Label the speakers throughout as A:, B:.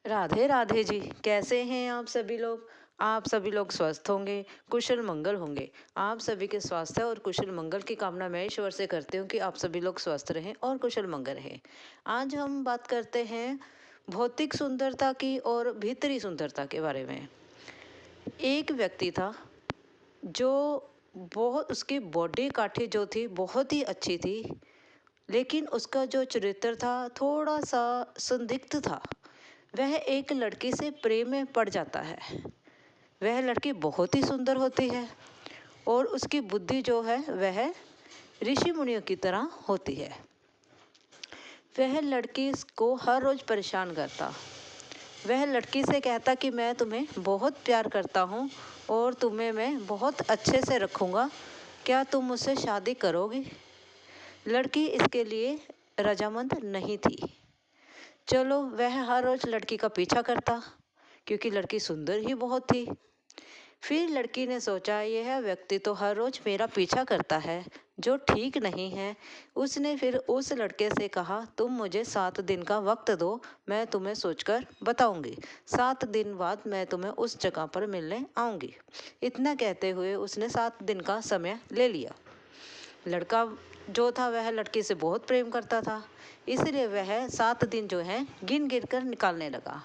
A: राधे राधे जी। कैसे हैं आप सभी लोग? आप सभी लोग स्वस्थ होंगे, कुशल मंगल होंगे। आप सभी के स्वास्थ्य और कुशल मंगल की कामना मैं ईश्वर से करती हूँ कि आप सभी लोग स्वस्थ रहें और कुशल मंगल रहें। आज हम बात करते हैं भौतिक सुंदरता की और भीतरी सुंदरता के बारे में। एक व्यक्ति था जो बहुत उसकी बॉडी काठी जो थी बहुत ही अच्छी थी, लेकिन उसका जो चरित्र था थोड़ा सा संदिग्ध था। वह एक लड़की से प्रेम में पड़ जाता है। वह लड़की बहुत ही सुंदर होती है और उसकी बुद्धि जो है वह ऋषि मुनियों की तरह होती है। वह लड़की को हर रोज परेशान करता। वह लड़की से कहता कि मैं तुम्हें बहुत प्यार करता हूँ और तुम्हें मैं बहुत अच्छे से रखूँगा, क्या तुम मुझसे शादी करोगी? लड़की इसके लिए रजामंद नहीं थी। चलो, वह हर रोज लड़की का पीछा करता क्योंकि लड़की सुंदर ही बहुत थी। फिर लड़की ने सोचा यह व्यक्ति तो हर रोज मेरा पीछा करता है, जो ठीक नहीं है। उसने फिर उस लड़के से कहा तुम मुझे 7 दिन का वक्त दो, मैं तुम्हें सोचकर बताऊंगी। 7 दिन बाद मैं तुम्हें उस जगह पर मिलने आऊंगी। इतना कहते हुए उसने 7 दिन का समय ले लिया। लड़का जो था वह लड़की से बहुत प्रेम करता था, इसलिए वह 7 दिन जो है गिन गिन कर निकालने लगा।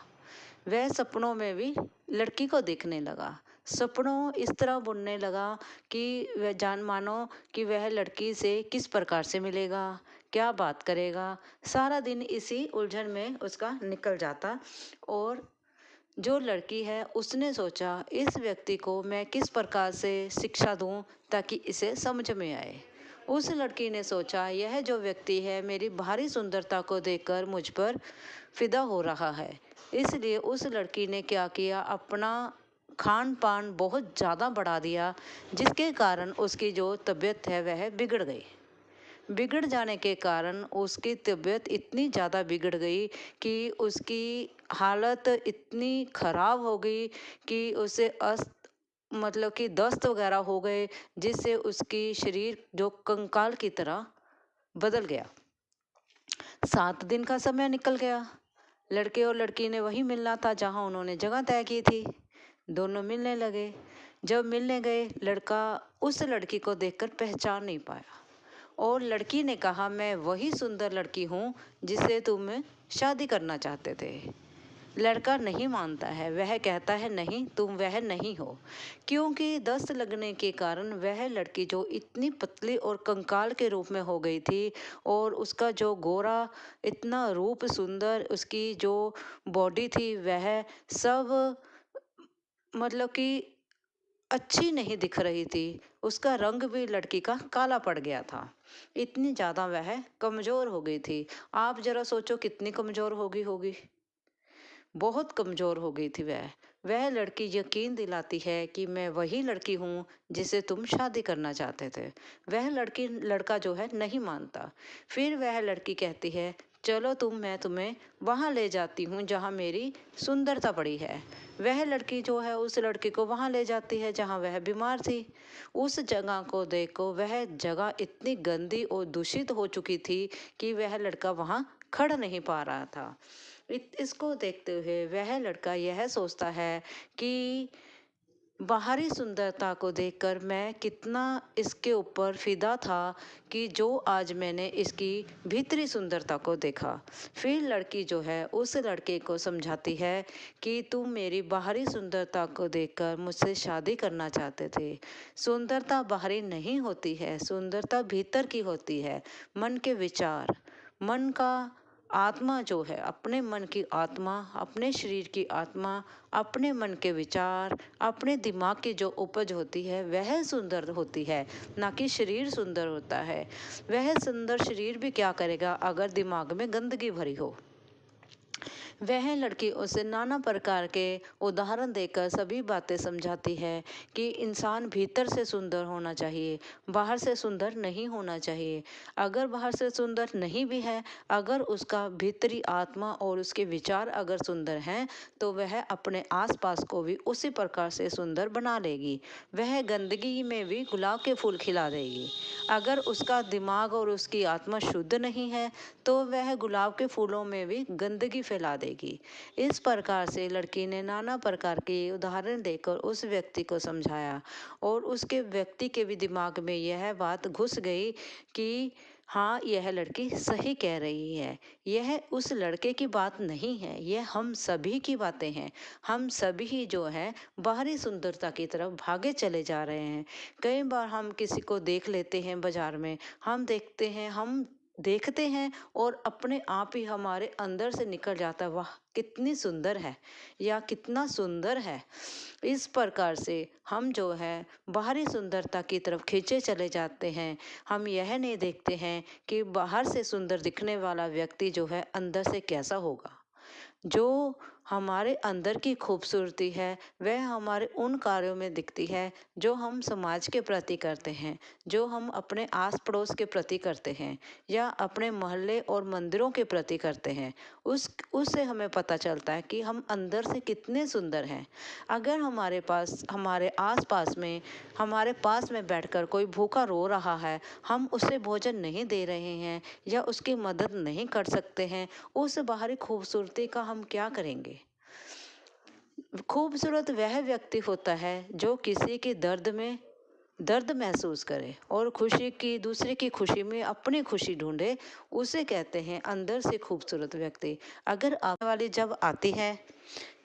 A: वह सपनों में भी लड़की को देखने लगा। सपनों इस तरह बुनने लगा कि वह जान मानो कि वह लड़की से किस प्रकार से मिलेगा, क्या बात करेगा। सारा दिन इसी उलझन में उसका निकल जाता। और जो लड़की है उसने सोचा इस व्यक्ति को मैं किस प्रकार से शिक्षा दूं ताकि इसे समझ में आए। उस लड़की ने सोचा यह जो व्यक्ति है मेरी बाहरी सुंदरता को देखकर मुझ पर फिदा हो रहा है। इसलिए उस लड़की ने क्या किया, अपना खान पान बहुत ज़्यादा बढ़ा दिया, जिसके कारण उसकी जो तबीयत है वह बिगड़ गई। बिगड़ जाने के कारण उसकी तबीयत इतनी ज़्यादा बिगड़ गई कि उसकी हालत इतनी ख़राब हो गई कि उसे मतलब कि दस्त वगैरह हो गए, जिससे उसकी शरीर जो कंकाल की तरह बदल गया। 7 दिन का समय निकल गया। लड़के और लड़की ने वही मिलना था जहां उन्होंने जगह तय की थी। दोनों मिलने लगे। जब मिलने गए, लड़का उस लड़की को देखकर पहचान नहीं पाया और लड़की ने कहा मैं वही सुंदर लड़की हूँ जिससे तुम शादी करना चाहते थे। लड़का नहीं मानता है, वह कहता है नहीं, तुम वह नहीं हो, क्योंकि दस्त लगने के कारण वह लड़की जो इतनी पतली और कंकाल के रूप में हो गई थी और उसका जो गोरा इतना रूप सुंदर, उसकी जो बॉडी थी वह सब मतलब कि अच्छी नहीं दिख रही थी। उसका रंग भी लड़की का काला पड़ गया था। इतनी ज़्यादा वह कमज़ोर हो गई थी। आप ज़रा सोचो कितनी कमज़ोर होगी होगी। बहुत कमज़ोर हो गई थी वह लड़की यकीन दिलाती है कि मैं वही लड़की हूँ जिसे तुम शादी करना चाहते थे। वह लड़का जो है नहीं मानता। फिर वह लड़की कहती है चलो मैं तुम्हें वहाँ ले जाती हूँ जहाँ मेरी सुंदरता पड़ी है। वह लड़की जो है उस लड़के को वहाँ ले जाती है जहाँ वह बीमार थी। उस जगह को देखो, वह जगह इतनी गंदी और दूषित हो चुकी थी कि वह लड़का वहाँ खड़ नहीं पा रहा था। इसको देखते हुए वह लड़का यह सोचता है कि बाहरी सुंदरता को देखकर मैं कितना इसके ऊपर फिदा था कि जो आज मैंने इसकी भीतरी सुंदरता को देखा। फिर लड़की जो है उस लड़के को समझाती है कि तुम मेरी बाहरी सुंदरता को देखकर मुझसे शादी करना चाहते थे। सुंदरता बाहरी नहीं होती है, सुंदरता भीतर की होती है। मन के विचार, मन का आत्मा जो है, अपने मन की आत्मा, अपने शरीर की आत्मा, अपने मन के विचार, अपने दिमाग की जो उपज होती है वह सुंदर होती है, ना कि शरीर सुंदर होता है। वह सुंदर शरीर भी क्या करेगा अगर दिमाग में गंदगी भरी हो। वह लड़की उसे नाना प्रकार के उदाहरण देकर सभी बातें समझाती है कि इंसान भीतर से सुंदर होना चाहिए, बाहर से सुंदर नहीं होना चाहिए। अगर बाहर से सुंदर नहीं भी है, अगर उसका भीतरी आत्मा और उसके विचार अगर सुंदर हैं तो वह अपने आसपास को भी उसी प्रकार से सुंदर बना लेगी। वह गंदगी में भी गुलाब के फूल खिला देगी। अगर उसका दिमाग और उसकी आत्मा शुद्ध नहीं है तो वह गुलाब के फूलों में भी गंदगी फैला देगी। पाएगी। इस प्रकार से लड़की ने नाना प्रकार के उदाहरण देकर उस व्यक्ति को समझाया और उसके व्यक्ति के भी दिमाग में यह बात घुस गई कि हाँ, यह लड़की सही कह रही है। यह उस लड़के की बात नहीं है, यह हम सभी की बातें हैं। हम सभी ही जो है बाहरी सुंदरता की तरफ भागे चले जा रहे हैं। कई बार हम किसी को देख लेते हैं बाजार में, हम देखते हैं और अपने आप ही हमारे अंदर से निकल जाता है, वाह कितनी सुंदर है या कितना सुंदर है। इस प्रकार से हम जो है बाहरी सुंदरता की तरफ खींचे चले जाते हैं। हम यह नहीं देखते हैं कि बाहर से सुंदर दिखने वाला व्यक्ति जो है अंदर से कैसा होगा। जो हमारे अंदर की खूबसूरती है वह हमारे उन कार्यों में दिखती है जो हम समाज के प्रति करते हैं, जो हम अपने आस पड़ोस के प्रति करते हैं या अपने मोहल्ले और मंदिरों के प्रति करते हैं। उससे हमें पता चलता है कि हम अंदर से कितने सुंदर हैं। अगर हमारे आस पास में हमारे पास में बैठकर कोई भूखा रो रहा है, हम उसे भोजन नहीं दे रहे हैं या उसकी मदद नहीं कर सकते हैं, उस बाहरी खूबसूरती का हम क्या करेंगे। खूबसूरत वह व्यक्ति होता है जो किसी के दर्द महसूस करे और दूसरे की खुशी में अपनी खुशी ढूंढे, उसे कहते हैं अंदर से खूबसूरत व्यक्ति। अगर आने वाली जब आती है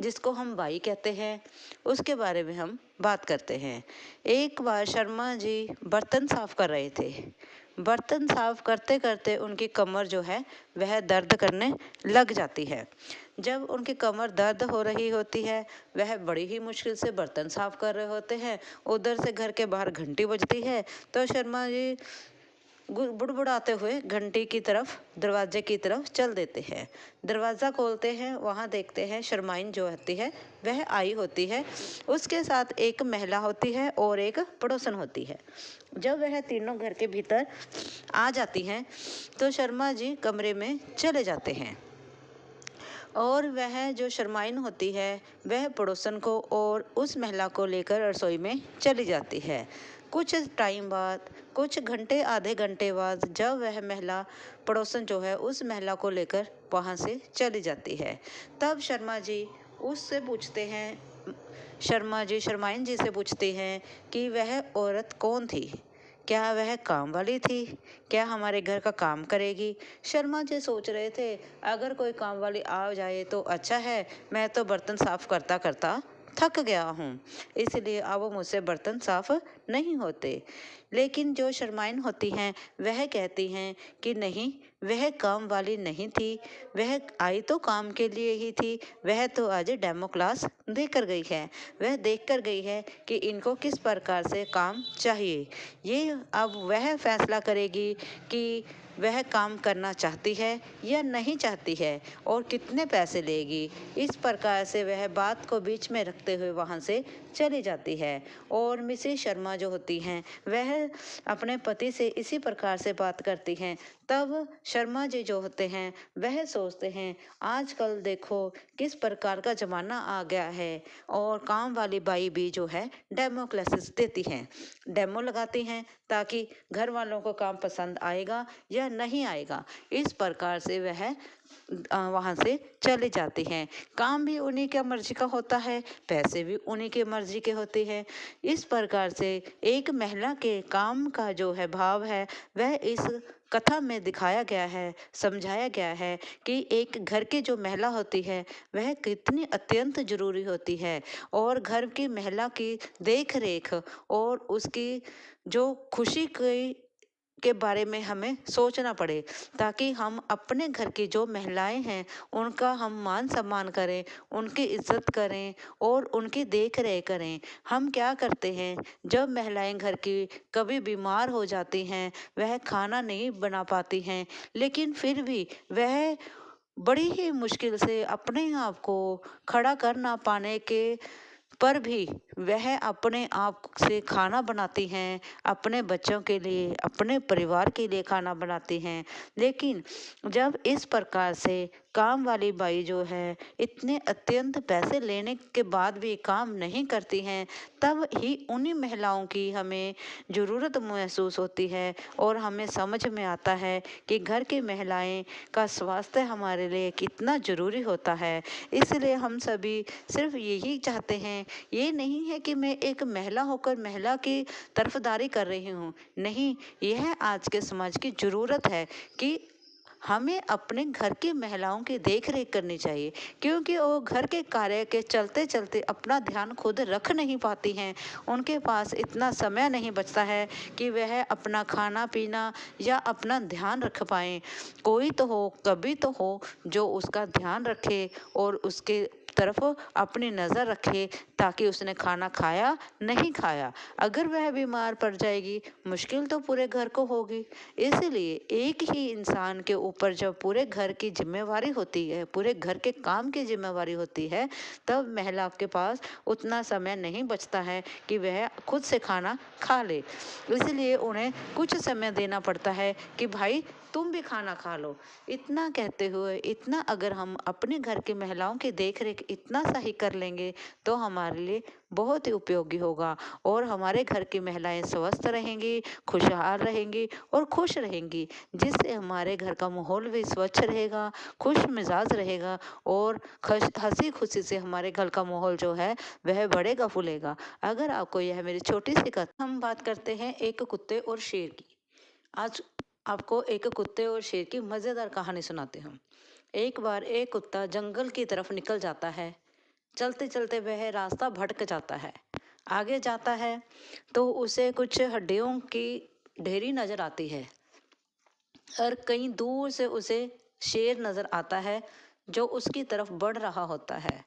A: जिसको हम बाई कहते हैं, उसके बारे में हम बात करते हैं। एक बार शर्मा जी बर्तन साफ कर रहे थे। बर्तन साफ करते करते उनकी कमर जो है वह दर्द करने लग जाती है। जब उनकी कमर दर्द हो रही होती है, वह बड़ी ही मुश्किल से बर्तन साफ कर रहे होते हैं। उधर से घर के बाहर घंटी बजती है तो शर्मा जी बुड़बुड़ाते हुए घंटी की तरफ, दरवाजे की तरफ चल देते हैं। दरवाज़ा खोलते हैं, वहाँ देखते हैं शर्माइन जो होती है वह आई होती है। उसके साथ एक महिला होती है और एक पड़ोसन होती है। जब वह तीनों घर के भीतर आ जाती हैं तो शर्मा जी कमरे में चले जाते हैं और वह जो शर्माइन होती है वह पड़ोसन को और उस महिला को लेकर रसोई में चली जाती है। कुछ टाइम बाद, कुछ घंटे आधे घंटे बाद जब वह महिला पड़ोसन जो है उस महिला को लेकर वहाँ से चली जाती है, तब शर्मा जी शर्माइन जी से पूछते हैं कि वह औरत कौन थी, क्या वह काम वाली थी, क्या हमारे घर का काम करेगी। शर्मा जी सोच रहे थे अगर कोई काम वाली आ जाए तो अच्छा है, मैं तो बर्तन साफ करता करता थक गया हूँ, इसलिए अब मुझसे बर्तन साफ नहीं होते। लेकिन जो शर्माइन होती हैं वह कहती हैं कि नहीं, वह काम वाली नहीं थी, वह आई तो काम के लिए ही थी। वह तो आज डेमो क्लास देकर गई है, वह देख कर गई है कि इनको किस प्रकार से काम चाहिए। ये अब वह फैसला करेगी कि वह काम करना चाहती है या नहीं चाहती है और कितने पैसे लेगी। इस प्रकार से वह बात को बीच में रखते हुए वहाँ से चली जाती है और मिसेस शर्मा जो होती हैं वह अपने पति से इसी प्रकार से बात करती हैं। तब शर्मा जी जो होते हैं वह सोचते हैं आजकल देखो किस प्रकार का ज़माना आ गया है और काम वाली बाई भी जो है डेमो क्लासेस देती हैं, डेमो लगाती हैं ताकि घर वालों को काम पसंद आएगा या नहीं आएगा। इस प्रकार से वह वहाँ से चले जाते हैं। काम भी उन्हीं के मर्जी का होता है, पैसे भी उन्हीं के मर्जी के होते हैं। इस प्रकार से एक महिला के काम का जो है भाव है वह इस कथा में दिखाया गया है, समझाया गया है कि एक घर की जो महिला होती है वह कितनी अत्यंत जरूरी होती है और घर की महिला की देख रेख और उसकी जो खुशी के बारे में हमें सोचना पड़े, ताकि हम अपने घर की जो महिलाएं हैं उनका हम मान सम्मान करें, उनकी इज्जत करें और उनकी देख रेख करें। हम क्या करते हैं जब महिलाएं घर की कभी बीमार हो जाती हैं, वह खाना नहीं बना पाती हैं, लेकिन फिर भी वह बड़ी ही मुश्किल से अपने आप को खड़ा कर ना पाने के पर भी वह अपने आप से खाना बनाती हैं, अपने बच्चों के लिए, अपने परिवार के लिए खाना बनाती हैं। लेकिन जब इस प्रकार से काम वाली बाई जो है इतने अत्यंत पैसे लेने के बाद भी काम नहीं करती हैं, तब ही उन्हीं महिलाओं की हमें ज़रूरत महसूस होती है और हमें समझ में आता है कि घर की महिलाएं का स्वास्थ्य हमारे लिए कितना ज़रूरी होता है। इसलिए हम सभी सिर्फ यही चाहते हैं, ये नहीं है कि मैं एक महिला होकर महिला की तरफदारी कर रही हूँ, नहीं, यह आज के समाज की ज़रूरत है कि हमें अपने घर की महिलाओं की देख रेख करनी चाहिए, क्योंकि वो घर के कार्य के चलते चलते अपना ध्यान खुद रख नहीं पाती हैं। उनके पास इतना समय नहीं बचता है कि वह अपना खाना पीना या अपना ध्यान रख पाएँ। कोई तो हो, कभी तो हो, जो उसका ध्यान रखे और उसके तरफ अपनी नज़र रखे, ताकि उसने खाना खाया नहीं खाया। अगर वह बीमार पड़ जाएगी, मुश्किल तो पूरे घर को होगी। इसलिए एक ही इंसान के ऊपर जब पूरे घर की जिम्मेवारी होती है, पूरे घर के काम की जिम्मेवारी होती है, तब महिला के पास उतना समय नहीं बचता है कि वह खुद से खाना खा ले। इसलिए उन्हें कुछ समय देना पड़ता है कि भाई तुम भी खाना खा लो। इतना कहते हुए, इतना अगर हम अपने घर की महिलाओं की देख रेख इतना सा ही कर लेंगे, तो हमारे लिए बहुत ही उपयोगी होगा और हमारे घर की महिलाएं स्वस्थ रहेंगी, खुशहाल रहेंगी और खुश रहेंगी, जिससे हमारे घर का माहौल भी स्वच्छ रहेगा, खुश मिजाज रहेगा और हंसी खुशी से हमारे घर का माहौल जो है वह बढ़ेगा फूलेगा। अगर आपको यह मेरी छोटी सी कथा, हम बात करते हैं एक कुत्ते और शेर की। आज आपको एक कुत्ते और शेर की मज़ेदार कहानी सुनाते हैं। एक बार एक कुत्ता जंगल की तरफ निकल जाता है। चलते चलते वह रास्ता भटक जाता है। आगे जाता है तो उसे कुछ हड्डियों की ढेरी नजर आती है और कहीं दूर से उसे शेर नजर आता है जो उसकी तरफ बढ़ रहा होता है।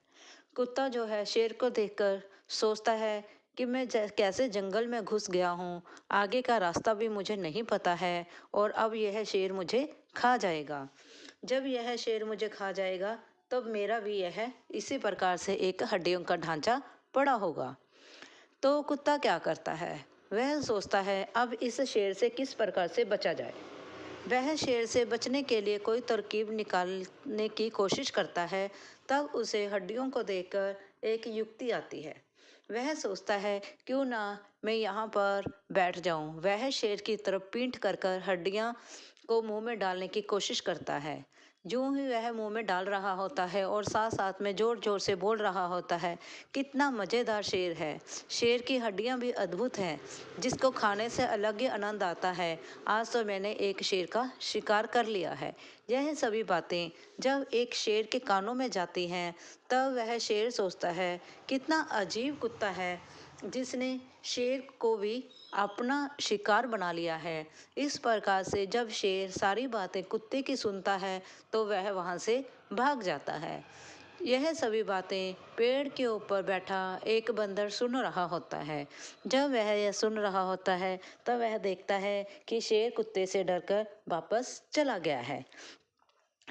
A: कुत्ता जो है शेर को देखकर सोचता है कि मैं कैसे जंगल में घुस गया हूँ, आगे का रास्ता भी मुझे नहीं पता है और अब यह शेर मुझे खा जाएगा। जब यह शेर मुझे खा जाएगा तब मेरा भी यह इसी प्रकार से एक हड्डियों का ढांचा पड़ा होगा। तो कुत्ता क्या करता है, वह सोचता है अब इस शेर से किस प्रकार से बचा जाए। वह शेर से बचने के लिए कोई तरकीब निकालने की कोशिश करता है। तब उसे हड्डियों को देखकर एक युक्ति आती है। वह सोचता है क्यों ना मैं यहाँ पर बैठ जाऊं। वह शेर की तरफ पीठ कर कर हड्डियाँ को मुंह में डालने की कोशिश करता है। यूं ही वह मुंह में डाल रहा होता है और साथ साथ में जोर जोर से बोल रहा होता है, कितना मज़ेदार शेर है, शेर की हड्डियां भी अद्भुत हैं, जिसको खाने से अलग ही आनंद आता है। आज तो मैंने एक शेर का शिकार कर लिया है। यह सभी बातें जब एक शेर के कानों में जाती हैं, तब वह शेर सोचता है कितना अजीब कुत्ता है जिसने शेर को भी अपना शिकार बना लिया है। इस प्रकार से जब शेर सारी बातें कुत्ते की सुनता है तो वह वहाँ से भाग जाता है। यह सभी बातें पेड़ के ऊपर बैठा एक बंदर सुन रहा होता है। जब वह यह सुन रहा होता है तब वह देखता है कि शेर कुत्ते से डरकर वापस चला गया है।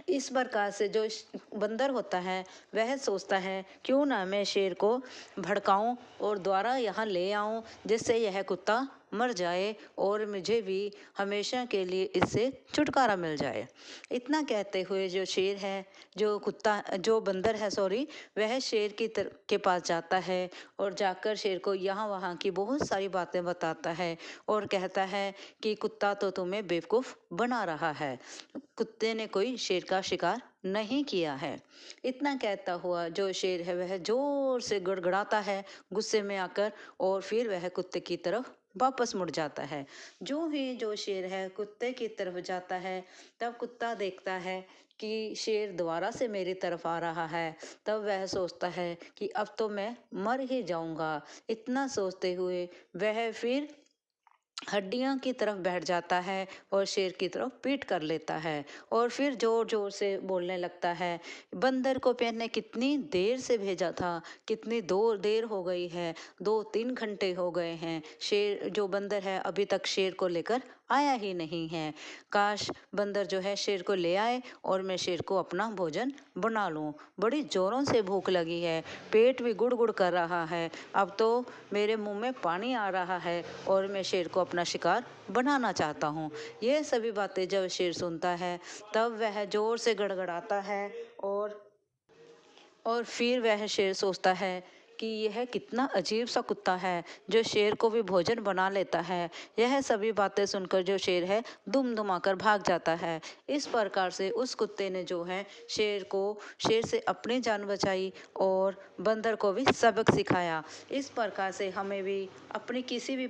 A: इस प्रकार से जो बंदर होता है वह सोचता है क्यों ना मैं शेर को भड़काऊं और दोबारा यहाँ ले आऊं, जिससे यह कुत्ता मर जाए और मुझे भी हमेशा के लिए इससे छुटकारा मिल जाए। इतना कहते हुए जो शेर है, जो बंदर है सॉरी, वह शेर के पास जाता है और जाकर शेर को यहाँ वहाँ की बहुत सारी बातें बताता है और कहता है कि कुत्ता तो तुम्हें बेवकूफ़ बना रहा है, कुत्ते ने कोई शेर का शिकार नहीं किया है। इतना कहता हुआ जो शेर है वह जोर से गड़गड़ाता है गुस्से में आकर और फिर वह कुत्ते की तरफ वापस मुड़ जाता है। जो ही जो शेर है कुत्ते की तरफ जाता है, तब कुत्ता देखता है कि शेर दोबारा से मेरी तरफ आ रहा है। तब वह सोचता है कि अब तो मैं मर ही जाऊंगा। इतना सोचते हुए वह फिर हड्डियां की तरफ बैठ जाता है और शेर की तरफ पीठ कर लेता है और फिर जोर जोर से बोलने लगता है, बंदर को मैंने कितनी देर से भेजा था, कितनी देर हो गई है, 2-3 घंटे हो गए हैं, शेर जो बंदर है अभी तक शेर को लेकर आया ही नहीं है। काश बंदर जो है शेर को ले आए और मैं शेर को अपना भोजन बना लूं। बड़ी जोरों से भूख लगी है, पेट भी गुड़ गुड़ कर रहा है। अब तो मेरे मुंह में पानी आ रहा है और मैं शेर को अपना शिकार बनाना चाहता हूँ। ये सभी बातें जब शेर सुनता है तब वह जोर से गड़गड़ाता है और फिर वह शेर सोचता है कि यह कितना अजीब सा कुत्ता है जो शेर को भी भोजन बना लेता है। यह सभी बातें सुनकर जो शेर है दुम दुमाकर भाग जाता है। इस प्रकार से उस कुत्ते ने जो है शेर से अपनी जान बचाई और बंदर को भी सबक सिखाया। इस प्रकार से हमें भी अपनी किसी भी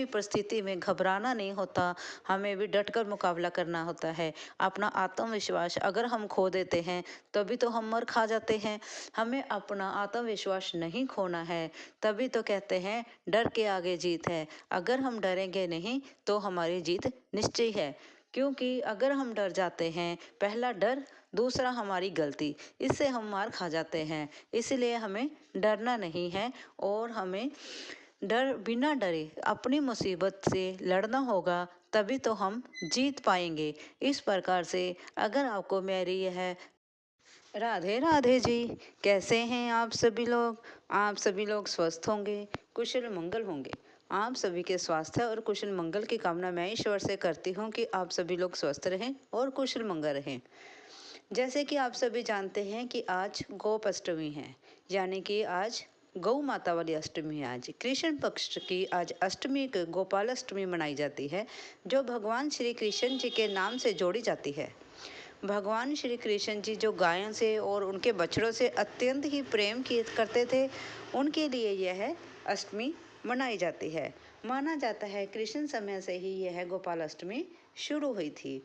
A: परिस्थिति में घबराना नहीं होता, हमें भी डटकर मुकाबला करना होता है। अपना आत्मविश्वास अगर हम खो देते हैं तभी तो हम मर खा जाते हैं। हमें अपना आत्मविश्वास नहीं खोना है, तभी तो कहते हैं डर के आगे जीत है। अगर हम डरेंगे नहीं तो हमारी जीत निश्चय है, क्योंकि अगर हम डर जाते हैं, पहला डर, दूसरा हमारी गलती, इससे हम मार खा जाते हैं। इसलिए हमें डरना नहीं है और हमें बिना डरे अपनी मुसीबत से लड़ना होगा, तभी तो हम जीत पाएंगे। इस प्रकार से अगर आपको मेरी यह राधे राधे जी, कैसे हैं आप सभी लोग स्वस्थ होंगे, कुशल मंगल होंगे। आप सभी के स्वास्थ्य और कुशल मंगल की कामना मैं ईश्वर से करती हूँ कि आप सभी लोग स्वस्थ रहें और कुशल मंगल रहें। जैसे कि आप सभी जानते हैं कि आज गोप अष्टमी है, यानी कि आज गौ माता वाली अष्टमी है। आज कृष्ण पक्ष की आज अष्टमी गोपाल अष्टमी मनाई जाती है, जो भगवान श्री कृष्ण जी के नाम से जोड़ी जाती है। भगवान श्री कृष्ण जी जो गायों से और उनके बछड़ों से अत्यंत ही प्रेम किए करते थे, उनके लिए यह अष्टमी मनाई जाती है। माना जाता है कृष्ण समय से ही यह गोपाल अष्टमी शुरू हुई थी।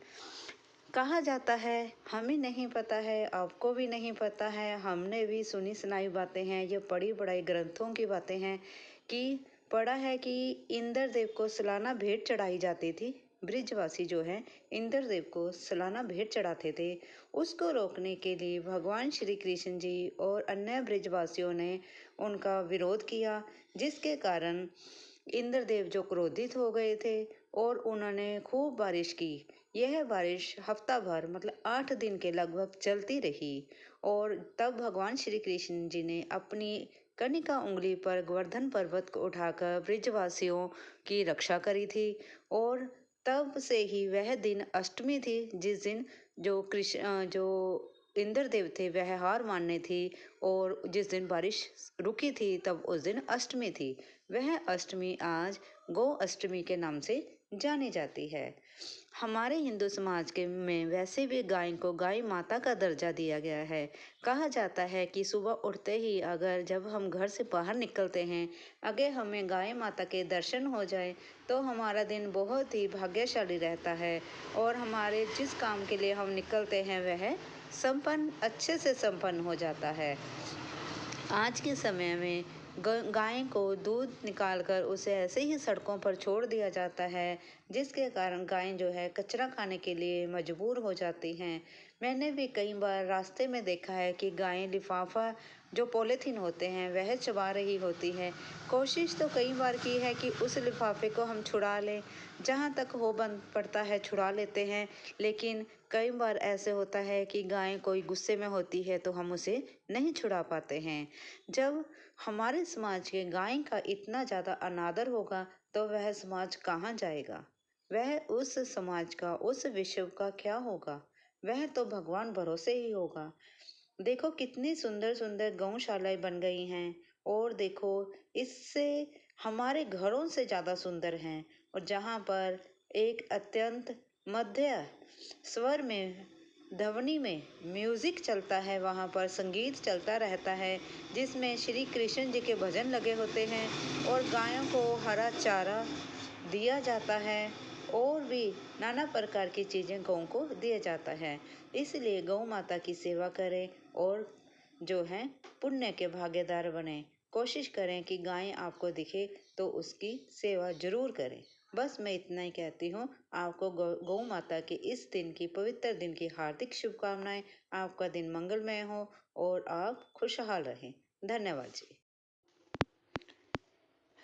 A: कहा जाता है, हमें नहीं पता है, आपको भी नहीं पता है, हमने भी सुनी सुनाई बातें हैं, ये पढ़ी पढ़ाई ग्रंथों की बातें हैं कि पढ़ा है कि इंद्र देव को सालाना भेंट चढ़ाई जाती थी। ब्रिजवासी जो है इंद्र देव को सालाना भेंट चढ़ाते थे। उसको रोकने के लिए भगवान श्री कृष्ण जी और अन्य ब्रिजवासियों ने उनका विरोध किया, जिसके कारण इंद्रदेव जो क्रोधित हो गए थे और उन्होंने खूब बारिश की। यह बारिश हफ्ता भर मतलब 8 दिन के लगभग चलती रही और तब भगवान श्री कृष्ण जी ने अपनी कनिका उंगली पर गोवर्धन पर्वत को उठाकर ब्रिजवासियों की रक्षा करी थी। और तब से ही वह दिन अष्टमी थी, जिस दिन जो इंद्रदेव थे वह हार मानने थी और जिस दिन बारिश रुकी थी तब उस दिन अष्टमी थी। वह अष्टमी आज गौ अष्टमी के नाम से जानी जाती है। हमारे हिंदू समाज के में वैसे भी गाय को गाय माता का दर्जा दिया गया है। कहा जाता है कि सुबह उठते ही अगर जब हम घर से बाहर निकलते हैं, अगर हमें गाय माता के दर्शन हो जाए तो हमारा दिन बहुत ही भाग्यशाली रहता है और हमारे जिस काम के लिए हम निकलते हैं वह अच्छे से संपन्न हो जाता है। आज के समय में गाय को दूध निकालकर उसे ऐसे ही सड़कों पर छोड़ दिया जाता है, जिसके कारण गायें जो है कचरा खाने के लिए मजबूर हो जाती हैं। मैंने भी कई बार रास्ते में देखा है कि गायें लिफाफा जो पॉलीथीन होते हैं वह चबा रही होती है। कोशिश तो कई बार की है कि उस लिफाफे को हम छुड़ा लें, जहाँ तक हो बन पड़ता है छुड़ा लेते हैं, लेकिन कई बार ऐसे होता है कि गाय कोई गुस्से में होती है तो हम उसे नहीं छुड़ा पाते हैं। जब हमारे समाज के गाय का इतना ज़्यादा अनादर होगा तो वह समाज कहाँ जाएगा? वह उस समाज का, उस विश्व का क्या होगा? वह तो भगवान भरोसे ही होगा। देखो कितनी सुंदर सुंदर गौशालाएं बन गई हैं और देखो इससे हमारे घरों से ज़्यादा सुंदर हैं। और जहाँ पर एक अत्यंत मध्य स्वर में, ध्वनि में म्यूजिक चलता है, वहाँ पर संगीत चलता रहता है, जिसमें श्री कृष्ण जी के भजन लगे होते हैं और गायों को हरा चारा दिया जाता है और भी नाना प्रकार की चीज़ें गौ को दिया जाता है। इसलिए गौ माता की सेवा करें और जो है पुण्य के भागीदार बने। कोशिश करें कि गाय आपको दिखे तो उसकी सेवा जरूर करें। बस मैं इतना ही कहती हूँ। आपको गौ माता के इस दिन की, पवित्र दिन की हार्दिक शुभकामनाएं। आपका दिन मंगलमय हो और आप खुशहाल रहें। धन्यवाद जी।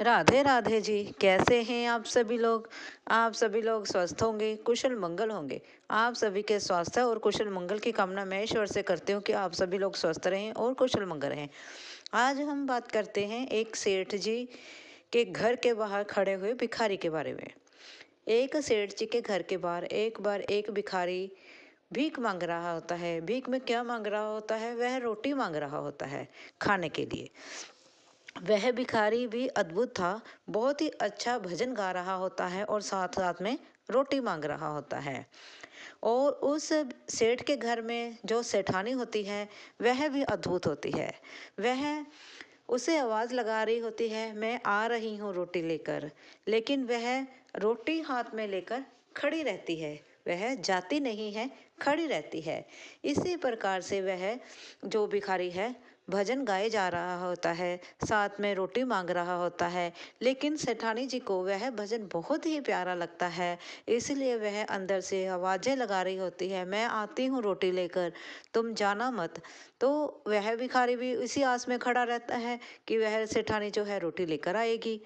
A: राधे राधे जी। कैसे हैं आप सभी लोग? आप सभी लोग स्वस्थ होंगे, कुशल मंगल होंगे। आप सभी के स्वास्थ्य और कुशल मंगल की कामना मैं ईश्वर से करती हूँ कि आप सभी लोग स्वस्थ रहें और कुशल मंगल रहें। आज हम बात करते हैं एक सेठ जी के घर के बाहर खड़े हुए भिखारी के बारे में। एक सेठ जी के घर के बाहर एक बार एक भिखारी भीख मांग रहा होता है। भीख में क्या मांग रहा होता है? वह रोटी मांग रहा होता है खाने के लिए। वह भिखारी भी अद्भुत था। बहुत ही अच्छा भजन गा रहा होता है और साथ साथ में रोटी मांग रहा होता है। और उस सेठ के घर में जो सेठानी होती है वह भी अद्भुत होती है। वह उसे आवाज़ लगा रही होती है, मैं आ रही हूँ रोटी लेकर। लेकिन वह रोटी हाथ में लेकर खड़ी रहती है। वह जाती नहीं है, खड़ी रहती है। इसी प्रकार से वह जो भिखारी है भजन गाए जा रहा होता है, साथ में रोटी मांग रहा होता है। लेकिन सेठानी जी को वह भजन बहुत ही प्यारा लगता है, इसलिए वह अंदर से आवाज़ें लगा रही होती है, मैं आती हूँ रोटी लेकर, तुम जाना मत। तो वह भिखारी भी इसी आस में खड़ा रहता है कि वह सेठानी जो है रोटी लेकर आएगी।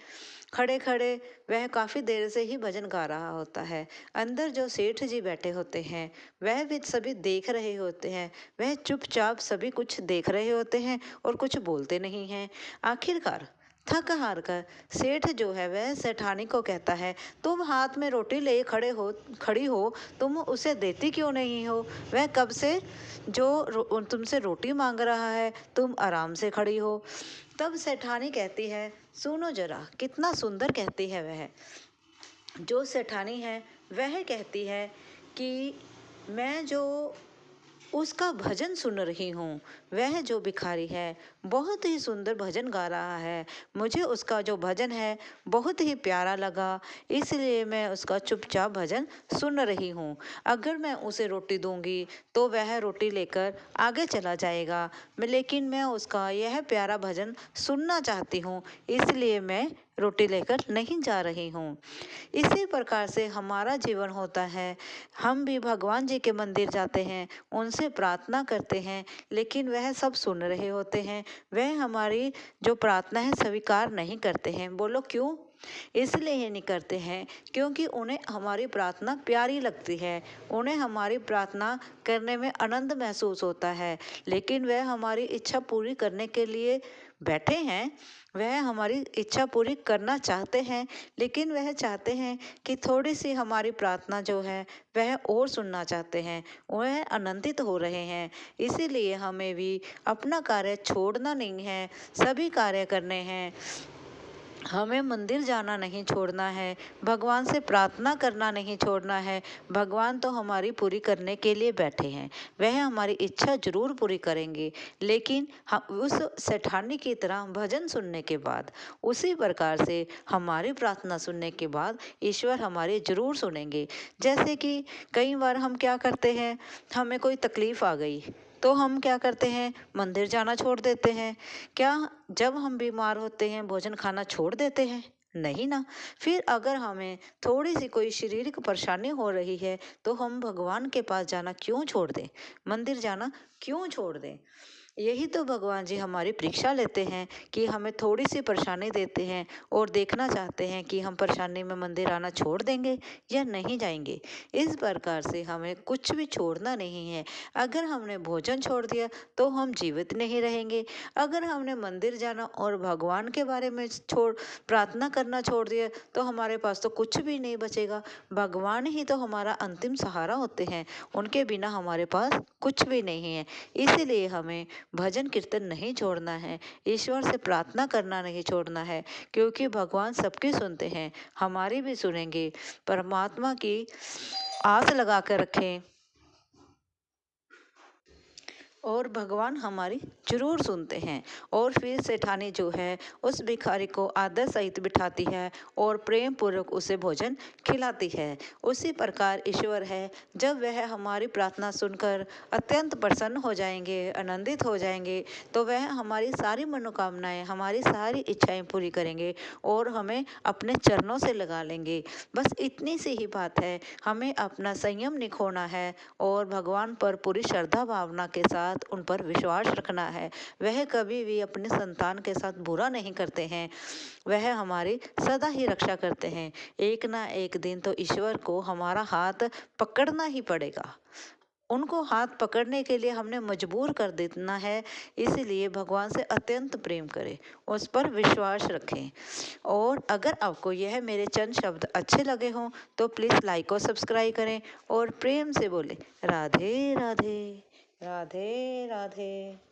A: खड़े खड़े वह काफ़ी देर से ही भजन गा रहा होता है। अंदर जो सेठ जी बैठे होते हैं वह भी सभी देख रहे होते हैं। वह चुपचाप सभी कुछ देख रहे होते हैं और कुछ बोलते नहीं हैं। आखिरकार थक हार कर सेठ जो है वह सेठानी को कहता है, तुम हाथ में रोटी ले खड़ी हो, तुम उसे देती क्यों नहीं हो? वह कब से तुमसे रोटी मांग रहा है, तुम आराम से खड़ी हो। तब सेठानी कहती है, सुनो जरा, कितना सुंदर कहती है वह। जो सेठानी है वह कहती है कि मैं जो उसका भजन सुन रही हूँ, वह जो भिखारी है बहुत ही सुंदर भजन गा रहा है। मुझे उसका जो भजन है बहुत ही प्यारा लगा, इसलिए मैं उसका चुपचाप भजन सुन रही हूँ। अगर मैं उसे रोटी दूंगी तो वह रोटी लेकर आगे चला जाएगा, लेकिन मैं उसका यह प्यारा भजन सुनना चाहती हूँ, इसलिए मैं रोटी लेकर नहीं जा रही हूँ। इसी प्रकार से हमारा जीवन होता है। हम भी भगवान जी के मंदिर जाते हैं, उनसे प्रार्थना करते हैं, लेकिन वह सब सुन रहे होते हैं। वह हमारी जो प्रार्थना है स्वीकार नहीं करते हैं। बोलो क्यों? इसलिए ये नहीं करते हैं क्योंकि उन्हें हमारी प्रार्थना प्यारी लगती है। उन्हें हमारी प्रार्थना करने में आनंद महसूस होता है। लेकिन वह हमारी इच्छा पूरी करने के लिए बैठे हैं। वह हमारी इच्छा पूरी करना चाहते हैं, लेकिन वह चाहते हैं कि थोड़ी सी हमारी प्रार्थना जो है वह और सुनना चाहते हैं। वह आनंदित हो रहे हैं। इसीलिए हमें भी अपना कार्य छोड़ना नहीं है, सभी कार्य करने हैं। हमें मंदिर जाना नहीं छोड़ना है, भगवान से प्रार्थना करना नहीं छोड़ना है। भगवान तो हमारी पूरी करने के लिए बैठे हैं, वह हमारी इच्छा जरूर पूरी करेंगे। लेकिन हम उस सेठानी की तरह भजन सुनने के बाद, उसी प्रकार से हमारी प्रार्थना सुनने के बाद ईश्वर हमारी जरूर सुनेंगे। जैसे कि कई बार हम क्या करते हैं, हमें कोई तकलीफ आ गई तो हम क्या करते हैं, मंदिर जाना छोड़ देते हैं। क्या जब हम बीमार होते हैं भोजन खाना छोड़ देते हैं? नहीं ना। फिर अगर हमें थोड़ी सी कोई शारीरिक परेशानी हो रही है तो हम भगवान के पास जाना क्यों छोड़ दें, मंदिर जाना क्यों छोड़ दें? यही तो भगवान जी हमारी परीक्षा लेते हैं कि हमें थोड़ी सी परेशानी देते हैं और देखना चाहते हैं कि हम परेशानी में मंदिर आना छोड़ देंगे या नहीं जाएंगे। इस प्रकार से हमें कुछ भी छोड़ना नहीं है। अगर हमने भोजन छोड़ दिया तो हम जीवित नहीं रहेंगे। अगर हमने मंदिर जाना और भगवान के बारे में छोड़ प्रार्थना करना छोड़ दिया तो हमारे पास तो कुछ भी नहीं बचेगा। भगवान ही तो हमारा अंतिम सहारा होते हैं, उनके बिना हमारे पास कुछ भी नहीं है। इसीलिए हमें भजन कीर्तन नहीं छोड़ना है, ईश्वर से प्रार्थना करना नहीं छोड़ना है, क्योंकि भगवान सबकी सुनते हैं, हमारी भी सुनेंगे। परमात्मा की आस लगा कर रखें और भगवान हमारी जरूर सुनते हैं। और फिर सेठानी जो है उस भिखारी को आदर सहित बिठाती है और प्रेम पूर्वक उसे भोजन खिलाती है। उसी प्रकार ईश्वर है, जब वह हमारी प्रार्थना सुनकर अत्यंत प्रसन्न हो जाएंगे, आनंदित हो जाएंगे, तो वह हमारी सारी मनोकामनाएं, हमारी सारी इच्छाएं पूरी करेंगे और हमें अपने चरणों से लगा लेंगे। बस इतनी सी ही बात है, हमें अपना संयम नहीं खोना है और भगवान पर पूरी श्रद्धा भावना के साथ साथ उन पर विश्वास रखना है। वह कभी भी अपने संतान के साथ बुरा नहीं करते हैं, वह हमारी सदा ही रक्षा करते हैं। एक ना एक दिन तो ईश्वर को हमारा हाथ पकड़ना ही पड़ेगा। उनको हाथ पकड़ने के लिए हमने मजबूर कर देना है। इसलिए भगवान से अत्यंत प्रेम करें, उस पर विश्वास रखें। और अगर आपको यह मेरे चंद शब्द अच्छे लगे हों तो प्लीज़ लाइक और सब्सक्राइब करें और प्रेम से बोलें राधे राधे, राधे राधे।